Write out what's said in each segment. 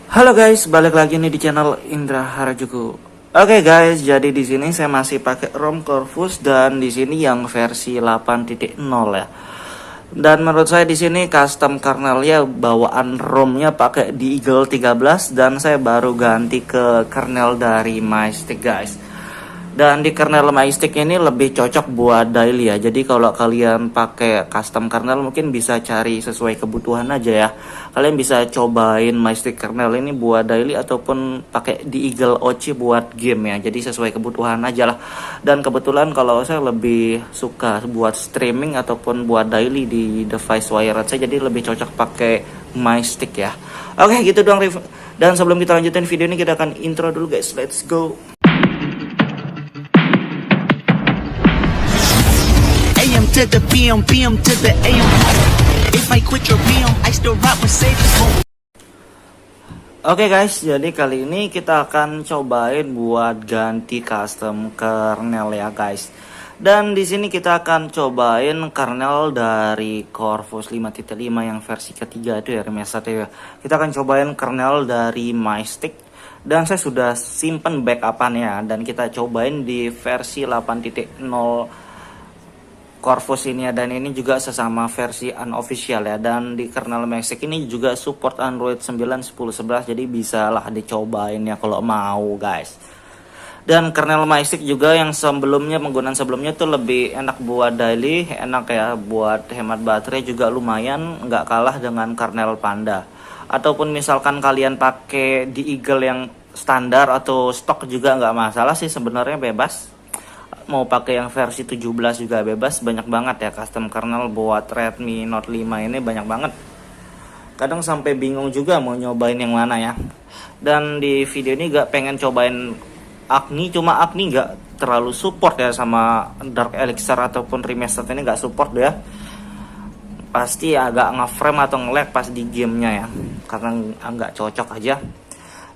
Halo guys, balik lagi nih di channel Indra Harajuku. Oke guys, jadi di sini saya masih pakai ROM Corvus dan di sini yang versi 8.0 ya. Dan menurut saya di sini custom kernelnya bawaan ROM-nya pakai di Eagle 13 dan saya baru ganti ke kernel dari Majestic guys. Dan di kernel Majestic ini lebih cocok buat daily ya. Jadi kalau kalian pakai custom kernel mungkin bisa cari sesuai kebutuhan aja ya. Kalian bisa cobain Majestic kernel ini buat daily ataupun pakai di Eagle OC buat game ya. Jadi sesuai kebutuhan aja lah. Dan kebetulan kalau saya lebih suka buat streaming ataupun buat daily di device wired saya, jadi lebih cocok pakai Majestic ya. Oke, gitu doang review. Dan sebelum kita lanjutin video ini, kita akan intro dulu guys. Let's go. To the PM, PM to the AM. If I quit your PM, I still rock with savings. Oke guys, jadi kali ini kita akan cobain buat ganti custom kernel ya guys. Dan di sini kita akan cobain kernel dari Corvus 5.5 yang versi ketiga itu ya, remastered ya. Kita akan cobain kernel dari Majestic dan saya sudah simpen backupannya dan kita cobain di versi 8.0 Corvus ini ya, dan ini juga sesama versi unofficial ya. Dan di kernel Majestic ini juga support Android 9, 10, 11, jadi bisa lah dicobain ya kalau mau guys. Dan kernel Majestic juga yang sebelumnya, penggunaan sebelumnya tuh lebih enak buat daily, enak ya, buat hemat baterai juga lumayan, nggak kalah dengan kernel Panda. Ataupun misalkan kalian pakai di Eagle yang standar atau stok juga nggak masalah sih sebenarnya, bebas. Mau pakai yang versi 17 juga bebas, banyak banget ya custom kernel buat Redmi Note 5 ini, banyak banget. Kadang sampai bingung juga mau nyobain yang mana ya. Dan di video ini gak pengen cobain Agni, cuma Agni gak terlalu support ya sama Dark Elixir ataupun Remastered ini, gak support ya. Pasti agak nge-frame atau nge-lag pas di gamenya ya, karena agak cocok aja.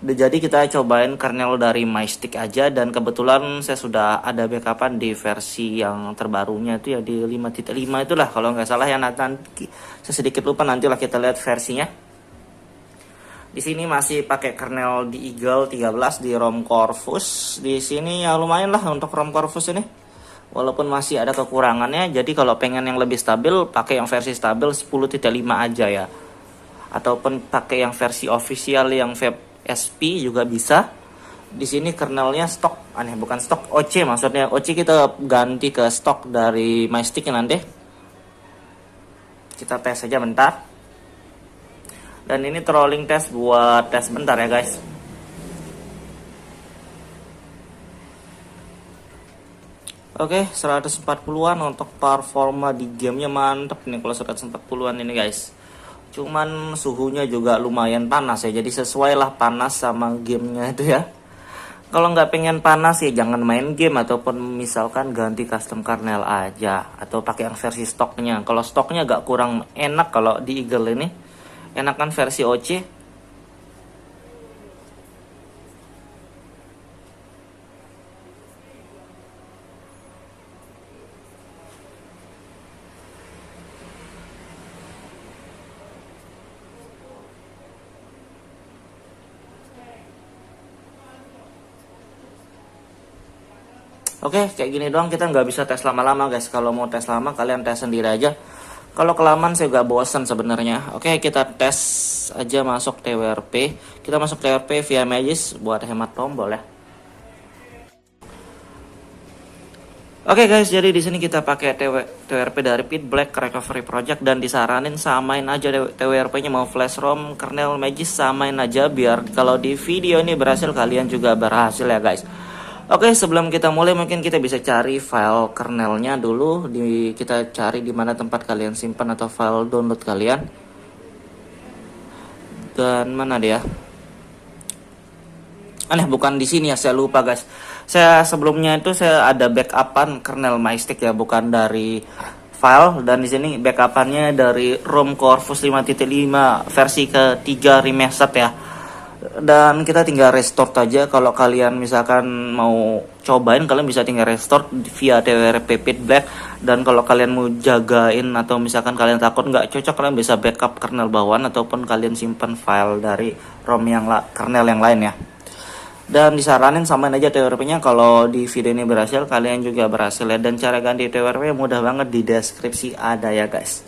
Jadi kita cobain kernel dari Majestic aja, dan kebetulan saya sudah ada backupan di versi yang terbarunya itu ya, di 5.5 itulah kalau nggak salah ya. Nanti saya sedikit lupa, nantilah kita lihat versinya. Di sini masih pakai kernel di Eagle 13 di ROM Corvus. Di sini ya lumayan lah untuk ROM Corvus ini, walaupun masih ada kekurangannya. Jadi kalau pengen yang lebih stabil, pakai yang versi stabil 10.5 aja ya, ataupun pakai yang versi official yang SP juga bisa. Di sini kernelnya stok, bukan stok, OC maksudnya. OC kita ganti ke stok dari Majestic nanti. Kita tes aja bentar. Dan ini trolling test buat tes bentar ya guys. Oke, 140-an untuk performa di gamenya, mantep nih kalau 140-an ini guys. Cuman suhunya juga lumayan panas ya, jadi sesuai lah panas sama gamenya itu ya. Kalau nggak pengen panas ya jangan main game, ataupun misalkan ganti custom kernel aja, atau pakai yang versi stoknya. Kalau stoknya agak kurang enak kalau di Eagle ini, enakan versi OC. Oke, kayak gini doang, kita nggak bisa tes lama-lama guys. Kalau mau tes lama kalian tes sendiri aja. Kalau kelamaan saya gak bosan sebenarnya. Oke, kita tes aja masuk TWRP. Kita masuk TWRP via Magis buat hemat tombol ya. Oke guys, jadi di sini kita pakai TWRP dari Pit Black Recovery Project, dan disaranin samain aja TWRP-nya, mau flash ROM, kernel Magis samain aja, biar kalau di video ini berhasil kalian juga berhasil ya guys. Oke, sebelum kita mulai mungkin kita bisa cari file kernelnya dulu. Kita cari di mana tempat kalian simpan atau file download kalian. Dan mana dia? Bukan di sini ya, saya lupa guys. Saya sebelumnya itu saya ada backupan kernel Majestic ya, bukan dari file. Dan di sini backupannya dari ROM Corvus 5.5 versi ketiga remastered ya. Dan kita tinggal restore aja. Kalau kalian misalkan mau cobain, kalian bisa tinggal restore via TWRP Pit Black. Dan kalau kalian mau jagain atau misalkan kalian takut nggak cocok, kalian bisa backup kernel bawaan ataupun kalian simpan file dari ROM yang kernel yang lain ya. Dan disaranin samain aja TWRP-nya. Kalau di video ini berhasil, kalian juga berhasil ya. Dan cara ganti TWRP mudah banget, di deskripsi ada ya guys.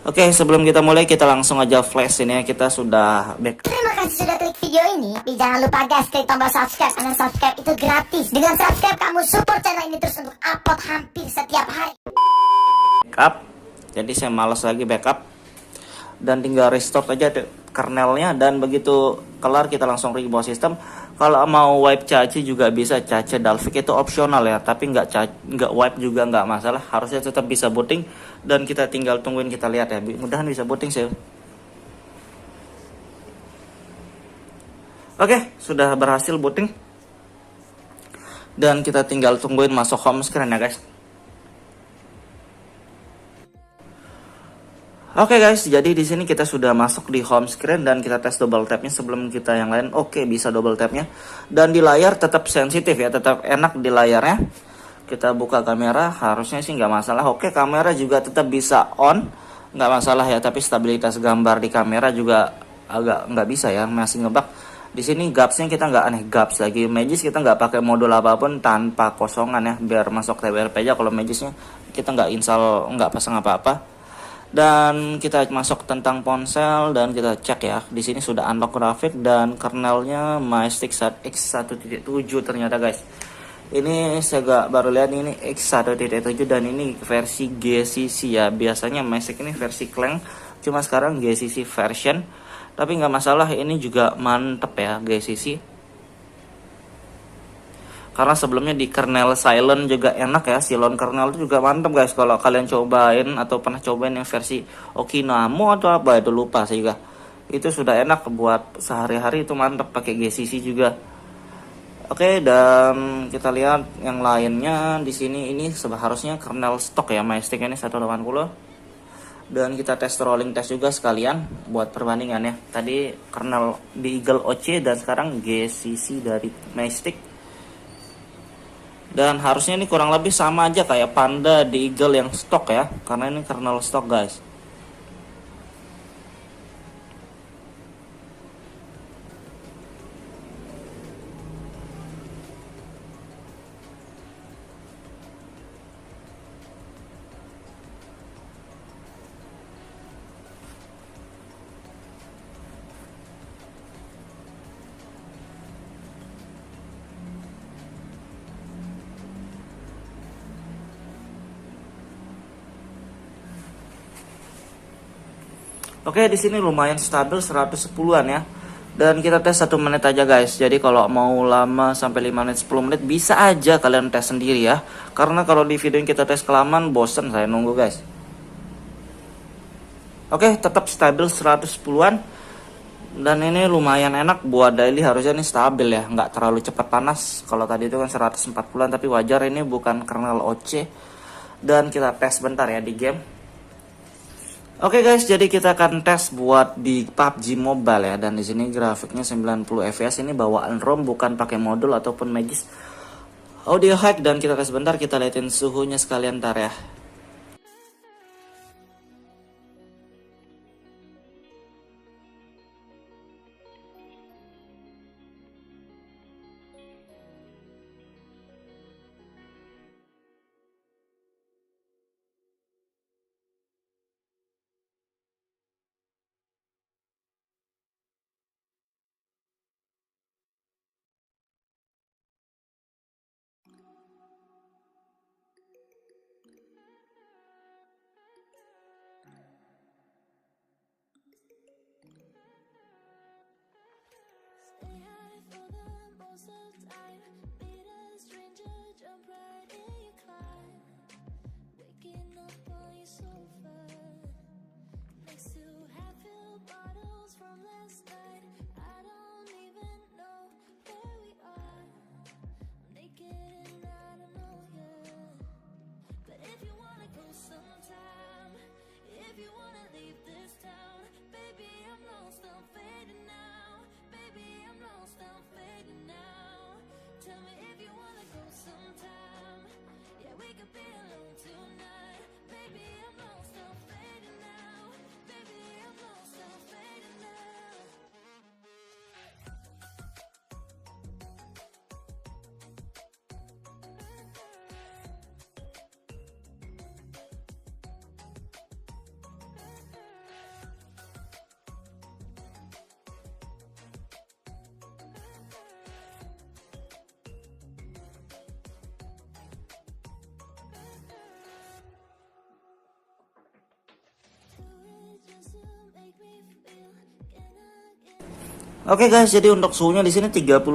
Oke, sebelum kita mulai, kita langsung aja flash ini ya. Kita sudah back. Terima kasih sudah klik video ini. Tapi jangan lupa guys, klik tombol subscribe. Karena subscribe itu gratis. Dengan subscribe kamu support channel ini terus untuk upload hampir setiap hari. Backup. Jadi saya malas lagi backup. Dan tinggal restore aja kernelnya. Dan begitu kelar, kita langsung reboot sistem. Kalau mau wipe cache juga bisa. Cache Dalvik itu opsional ya, tapi nggak wipe juga nggak masalah. Harusnya tetap bisa booting. Dan kita tinggal tungguin, kita lihat ya. Mudahan bisa booting sih. Oke, sudah berhasil booting. Dan kita tinggal tungguin masuk home screen ya guys. Oke guys, jadi di sini kita sudah masuk di home screen dan kita tes double tapnya sebelum kita yang lain. Oke, bisa double tapnya. Dan di layar tetap sensitif ya, tetap enak di layarnya. Kita buka kamera, harusnya sih nggak masalah. Oke, kamera juga tetap bisa on, nggak masalah ya. Tapi stabilitas gambar di kamera juga agak nggak bisa ya, masih ngebug. Di sini gapsnya kita nggak aneh gaps lagi. Magis kita nggak pakai modul apapun, tanpa kosongan ya, biar masuk TWRP aja. Kalau Magisnya kita nggak install, nggak pasang apa-apa. Dan kita masuk tentang ponsel dan kita cek ya. Di sini sudah unlock grafik dan kernelnya Majestic X1.7 ternyata guys. Ini saya baru lihat ini X1.7 dan ini versi GCC ya. Biasanya Majestic ini versi Clang, cuma sekarang GCC version. Tapi nggak masalah, ini juga mantep ya GCC. Karena sebelumnya di kernel Silent juga enak ya. Silon kernel itu juga mantep guys. Kalau kalian cobain atau pernah cobain yang versi Okinamo atau apa itu lupa saya juga. Itu sudah enak buat sehari-hari, itu mantep pakai GCC juga. Oke, dan kita lihat yang lainnya di sini. Ini seharusnya kernel stok ya, Majestic ini 180. Dan kita tes rolling test juga sekalian buat perbandingan ya. Tadi kernel di Eagle OC dan sekarang GCC dari Majestic. Dan harusnya ini kurang lebih sama aja kayak Panda di Eagle yang stok ya, karena ini kernel stok guys. Oke, di sini lumayan stabil 110-an ya. Dan kita tes 1 menit aja guys. Jadi kalau mau lama sampai 5 menit 10 menit bisa aja kalian tes sendiri ya. Karena kalau di video yang kita tes kelamaan bosen saya nunggu guys. Oke, tetap stabil 110-an. Dan ini lumayan enak buat daily, harusnya ini stabil ya, nggak terlalu cepat panas. Kalau tadi itu kan 140-an, tapi wajar ini bukan kernel OC. Dan kita tes bentar ya di game. Oke guys, jadi kita akan tes buat di PUBG Mobile ya. Dan di sini grafiknya 90 fps, ini bawaan ROM bukan pakai modul ataupun Magis audio hack. Dan kita tes bentar, kita liatin suhunya sekalian ntar ya. If you wanna leave this town, baby, I'm lost, I'm fading now. Baby, Oke guys, jadi untuk suhunya di sini 38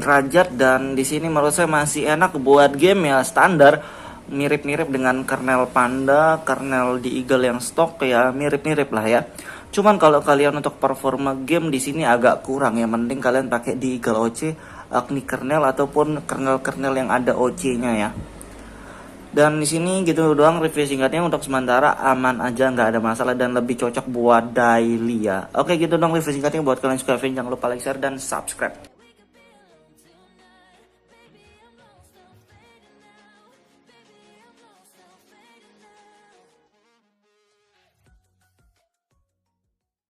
derajat dan di sini menurut saya masih enak buat game ya, standar, mirip-mirip dengan kernel Panda, kernel di Eagle yang stok ya, mirip-mirip lah ya. Cuman kalau kalian untuk performa game di sini agak kurang ya, mending kalian pakai di Eagle OC, Agni kernel ataupun kernel-kernel yang ada OC-nya ya. Dan di sini gitu doang review singkatnya, untuk sementara aman aja, nggak ada masalah dan lebih cocok buat daily ya. Oke gitu dong review singkatnya, buat kalian suka video jangan lupa like, share dan subscribe.